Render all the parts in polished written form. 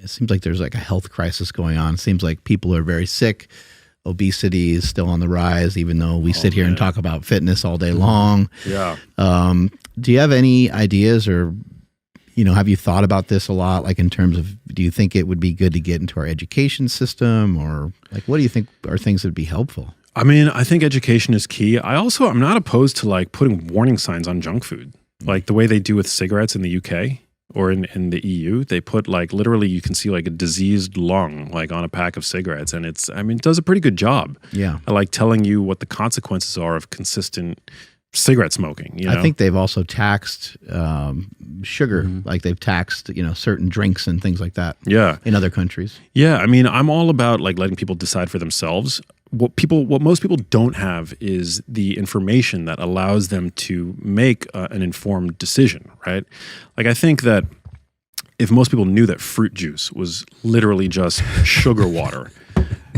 it seems like there's like a health crisis going on. It seems like people are very sick. Obesity is still on the rise, even though we sit here and talk about fitness all day long. Yeah. Do you have any ideas, or, have you thought about this a lot? Like, in terms of, do you think it would be good to get into our education system, or like, what do you think are things that would be helpful? I mean, I think education is key. I'm not opposed to like putting warning signs on junk food, like the way they do with cigarettes in the UK. Or in the EU, they put like literally you can see like a diseased lung like on a pack of cigarettes, and it does a pretty good job. Yeah, I like telling you what the consequences are of consistent cigarette smoking. I think they've also taxed sugar, like they've taxed certain drinks and things like that. Yeah, in other countries. Yeah, I mean, I'm all about like letting people decide for themselves. What most people don't have is the information that allows them to make an informed decision, right? Like, I think that if most people knew that fruit juice was literally just sugar water,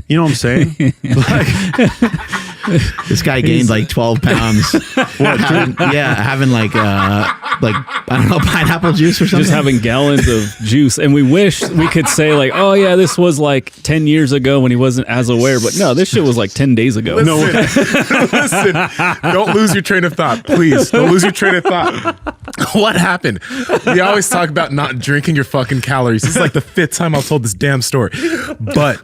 you know what I'm saying? This guy gained like 12 pounds. Having like I don't know, pineapple juice or something. Just having gallons of juice. And we wish we could say like, oh yeah, this was like 10 years ago when he wasn't as aware. But no, this shit was like 10 days ago. Listen, don't lose your train of thought. Please, don't lose your train of thought. What happened? We always talk about not drinking your fucking calories. This is like the 5th time I've told this damn story. But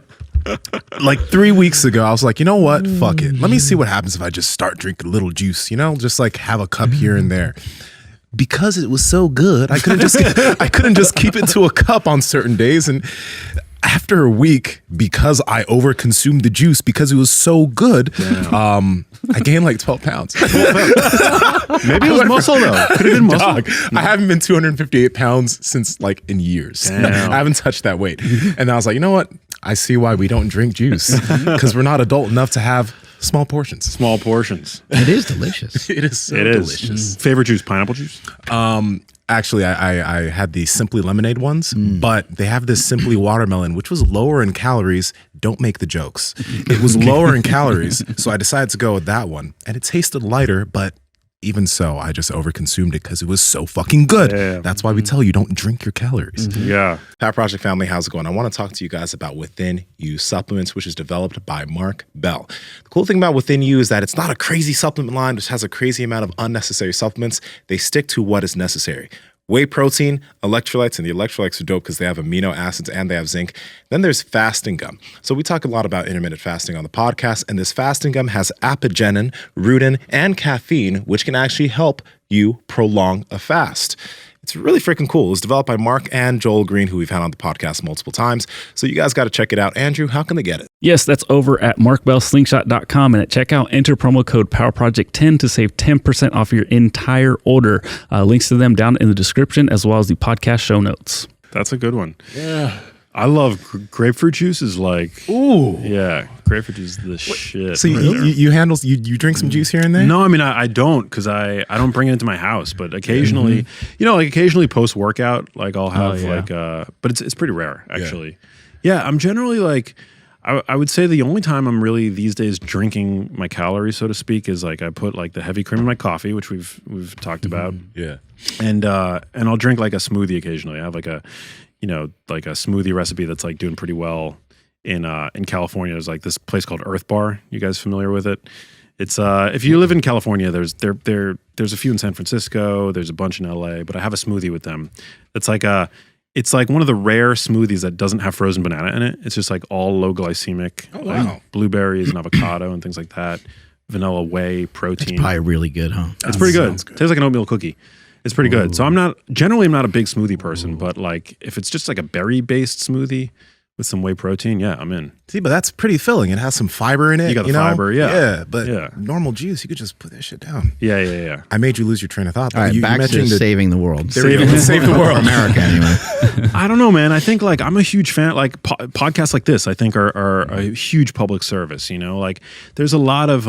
like 3 weeks ago, I was like, you know what? Fuck it. Let me see what happens if I just start drinking a little juice, just like have a cup here and there. Because it was so good, I couldn't just keep it to a cup on certain days. And after a week, because I overconsumed the juice because it was so good, I gained like 12 pounds. Maybe it was muscle though. Could have been muscle. Dog, I haven't been 258 pounds since like in years. I haven't touched that weight. And I was like, you know what? I see why we don't drink juice, because we're not adult enough to have small portions. Small portions. It is delicious. It is so delicious. Favorite juice, pineapple juice? Actually, I had the Simply Lemonade ones, but they have this Simply Watermelon, which was lower in calories. Don't make the jokes. It was lower in calories, so I decided to go with that one. And it tasted lighter, but even so, I just overconsumed it because it was so fucking good. Yeah. That's why we tell you don't drink your calories. Yeah. Pat Project family, how's it going? I want to talk to you guys about Within You Supplements, which is developed by Markwells. The cool thing about Within You is that it's not a crazy supplement line which has a crazy amount of unnecessary supplements. They stick to what is necessary. Whey protein, electrolytes, and the electrolytes are dope because they have amino acids and they have zinc. Then there's fasting gum. So we talk a lot about intermittent fasting on the podcast, and this fasting gum has apigenin, rutin, and caffeine, which can actually help you prolong a fast. It's really freaking cool. It was developed by Mark and Joel Green, who we've had on the podcast multiple times. So you guys got to check it out. Andrew, how can they get it? Yes, that's over at markwellslingshot.com. And at checkout, enter promo code PowerProject10 to save 10% off your entire order. Links to them down in the description, as well as the podcast show notes. That's a good one. Yeah. I love grapefruit juice is like, ooh. Yeah, grapefruit juice is the shit. So you drink some juice here and there? No, I mean, I don't, because I don't bring it into my house, but occasionally, occasionally post workout, like I'll have but it's pretty rare actually. Yeah, I'm generally like, I would say the only time I'm really these days drinking my calories, so to speak, is like I put like the heavy cream in my coffee, which we've talked about. Yeah. And I'll drink like a smoothie occasionally. I have like a smoothie recipe that's like doing pretty well in California. There's like this place called Earth Bar. You guys familiar with it? It's if you live in California, there's a few in San Francisco, there's a bunch in LA, but I have a smoothie with them. It's like one of the rare smoothies that doesn't have frozen banana in it. It's just like all low glycemic, like blueberries and avocado and things like that. Vanilla whey, protein. It's probably really good, huh? It's pretty good. Tastes like an oatmeal cookie. It's pretty good. So I'm not a big smoothie person, but like if it's just like a berry-based smoothie with some whey protein, yeah, I'm in. See, but that's pretty filling. It has some fiber in it. You got the fiber, yeah. Yeah, but normal juice, you could just put that shit down. Yeah. I made you lose your train of thought. All right, back to saving the world. Save the world. America, anyway. I don't know, man. I think like I'm a huge fan. Like podcasts like this, I think are a huge public service. Like there's a lot of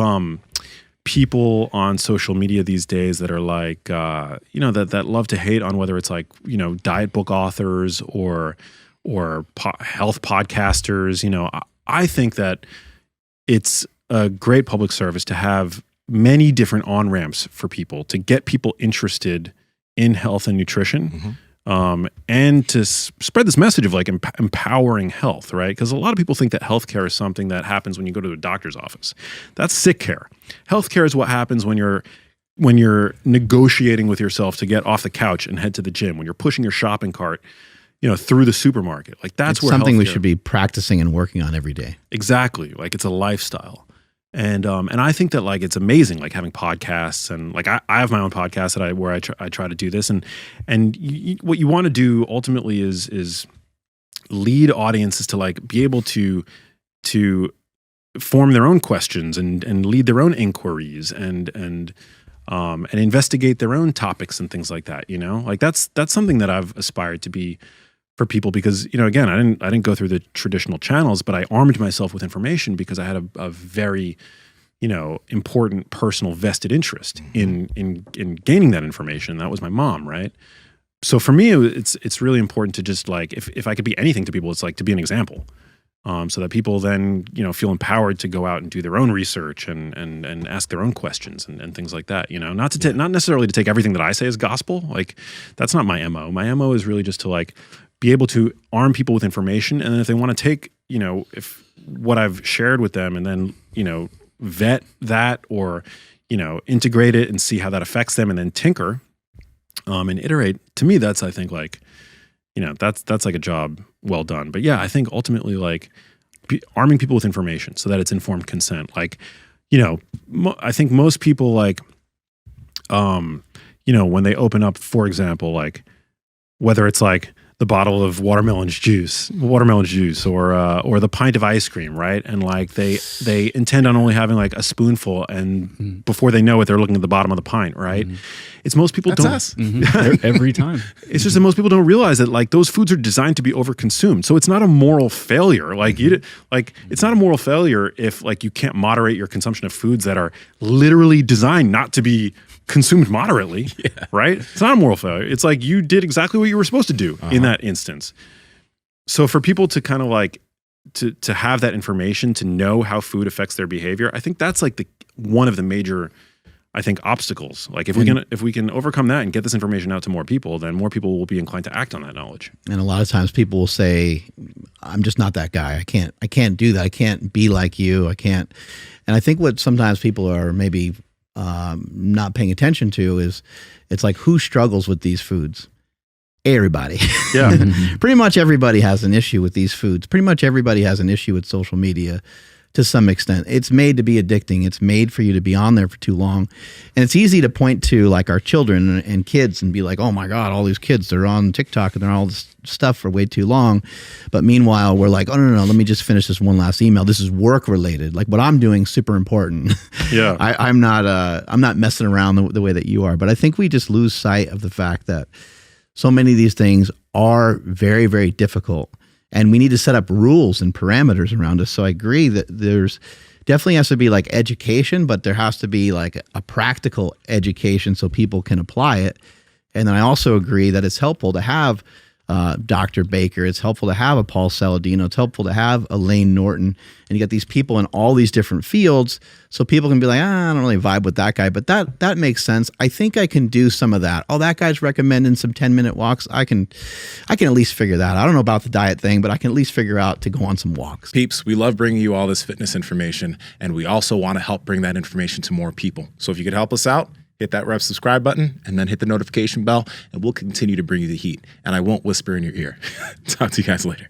people on social media these days that are like, that love to hate on whether it's like, diet book authors or health podcasters. I think that it's a great public service to have many different on-ramps for people to get people interested in health and nutrition. and to spread this message of like empowering health, right? Because a lot of people think that healthcare is something that happens when you go to a doctor's office. That's sick care. Healthcare is what happens when you're negotiating with yourself to get off the couch and head to the gym, when you're pushing your shopping cart, through the supermarket. Like that's where something we healthcare- should be practicing and working on every day. Exactly. Like it's a lifestyle. And I think that like it's amazing, like having podcasts, and like I have my own podcast that where I try to do this, and what you want to do ultimately is lead audiences to like be able to form their own questions and lead their own inquiries and investigate their own topics and things like that. Like that's something that I've aspired to be for people, because again, I didn't go through the traditional channels, but I armed myself with information because I had a very important personal vested interest in gaining that information. That was my mom, right? So for me, it's really important to just like if I could be anything to people, it's like to be an example, so that people then feel empowered to go out and do their own research and ask their own questions and things like that. Not necessarily to take everything that I say as gospel. Like that's not my MO. My MO is really just to like be able to arm people with information, and then if they want to take if what I've shared with them and then vet that or integrate it and see how that affects them and then tinker and iterate, to me that's I think like that's like a job well done. But yeah, I think ultimately like arming people with information so that it's informed consent. Like I think most people like when they open up, for example, like whether it's like the bottle of watermelon juice or the pint of ice cream, right? And like they intend on only having like a spoonful, and before they know it, they're looking at the bottom of the pint, right? It's most people That's don't. us. Every time. It's just that most people don't realize that like those foods are designed to be overconsumed. So it's not a moral failure. Like it's not a moral failure if like you can't moderate your consumption of foods that are literally designed not to be consumed moderately, right? It's not a moral failure. It's like you did exactly what you were supposed to do in that instance. So for people to kind of like to have that information, to know how food affects their behavior, I think that's like one of the major, I think, obstacles. Like if we can overcome that and get this information out to more people, then more people will be inclined to act on that knowledge. And a lot of times people will say, I'm just not that guy. I can't do that. I can't be like you. I can't. And I think what sometimes people are maybe not paying attention to is it's like, who struggles with these foods? Everybody. Yeah. Pretty much everybody has an issue with these foods. Pretty much everybody has an issue with social media to some extent. It's made to be addicting. It's made for you to be on there for too long. And it's easy to point to like our children and kids and be like, oh my God, all these kids, they're on TikTok and they're on all this stuff for way too long. But meanwhile, we're like, oh no, let me just finish this one last email. This is work related. Like what I'm doing is super important. Yeah. I'm not messing around the way that you are. But I think we just lose sight of the fact that so many of these things are very, very difficult. And we need to set up rules and parameters around us. So I agree that there's definitely has to be like education, but there has to be like a practical education so people can apply it. And then I also agree that it's helpful to have Dr. Baker. It's helpful to have a Paul Saladino. It's helpful to have a Lane Norton. And you get these people in all these different fields so people can be like, I don't really vibe with that guy, but that makes sense. I think I can do some of that. Oh, that guy's recommending some 10-minute walks. I can at least figure that out. I don't know about the diet thing, but I can at least figure out to go on some walks. Peeps, we love bringing you all this fitness information, and we also want to help bring that information to more people. So if you could help us out, hit that red subscribe button and then hit the notification bell, and we'll continue to bring you the heat. And I won't whisper in your ear. Talk to you guys later.